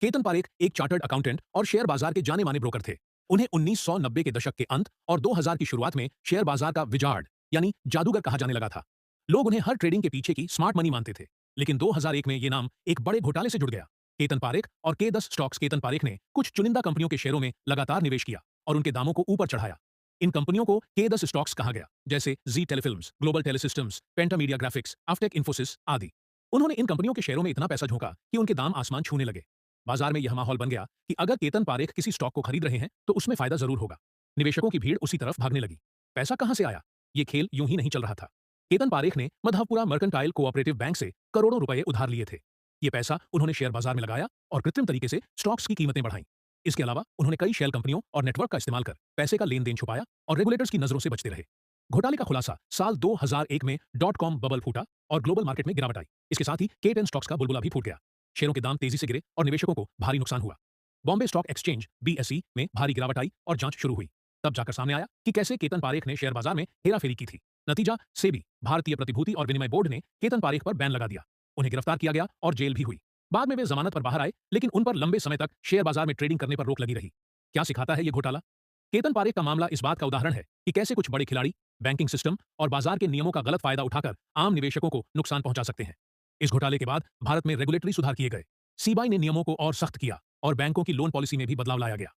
केतन पारेख एक chartered accountant और share बाजार के जाने माने ब्रोकर थे। उन्हें 1990 के दशक के अंत और 2000 की शुरुआत में शेयर बाजार का विजार्ड यानी जादूगर कहा जाने लगा था। लोग उन्हें हर ट्रेडिंग के पीछे की स्मार्ट मनी मानते थे। लेकिन 2001 में ये नाम एक बड़े घोटाले से जुड़ गया। केतन पारेख और K10 स्टॉक्स। केतन पारेख ने कुछ चुनिंदा कंपनियों के शेयरों में लगातार निवेश किया और उनके दामों को ऊपर चढ़ाया। इन कंपनियों को K10 स्टॉक्स कहा गया, जैसे जी टेलीफिल्म्स, ग्लोबल टेलीसिस्टम्स, पेंटा मीडिया ग्राफिक्स, आफ्टेक इन्फोसिस आदि। उन्होंने इन कंपनियों के शेयरों में इतना पैसा झोंका कि उनके दाम आसमान छूने लगे। बाजार में यह माहौल बन गया कि अगर केतन पारेख किसी स्टॉक को खरीद रहे हैं तो उसमें फायदा जरूर होगा। निवेशकों की भीड़ उसी तरफ भागने लगी। पैसा कहां से आया? ये खेल यूं ही नहीं चल रहा था। केतन पारेख ने मधवपुरा मर्केंटाइल कोऑपरेटिव बैंक से करोड़ों रुपए उधार लिए थे। ये पैसा उन्होंने शेयर बाजार में लगाया और कृत्रिम तरीके से स्टॉक्स की कीमतें बढ़ाई। इसके अलावा उन्होंने कई शेल कंपनियों और नेटवर्क का इस्तेमाल कर पैसे का लेन देन छुपाया और रेगुलेटर्स की नजरों से बचते रहे। घोटाले का खुलासा साल 2001 में डॉट कॉम बबल फूटा और ग्लोबल मार्केट में गिरावट आई। इसके साथ ही K10 स्टॉक्स का बुलबुला भी फूट गया। शेयरों के दाम तेजी से गिरे और निवेशकों को भारी नुकसान हुआ। बॉम्बे स्टॉक एक्सचेंज BSE में भारी गिरावट आई और जांच शुरू हुई। तब जाकर सामने आया कि कैसे केतन पारेख ने शेयर बाजार में हेराफेरी की थी। नतीजा, सेबी भारतीय प्रतिभूति और विनिमय बोर्ड ने केतन पारेख पर बैन लगा दिया। उन्हें गिरफ्तार किया गया और जेल भी हुई। बाद में वे जमानत पर बाहर आए, लेकिन उन पर लंबे समय तक शेयर बाजार में ट्रेडिंग करने पर रोक लगी रही। क्या सिखाता है ये घोटाला? केतन पारेख का मामला इस बात का उदाहरण है कि कैसे कुछ बड़े खिलाड़ी बैंकिंग सिस्टम और बाजार के नियमों का गलत फायदा उठाकर आम निवेशकों को नुकसान पहुंचा सकते हैं। इस घोटाले के बाद भारत में रेगुलेटरी सुधार किए गए। सीबीआई ने नियमों को और सख्त किया और बैंकों की लोन पॉलिसी में भी बदलाव लाया गया।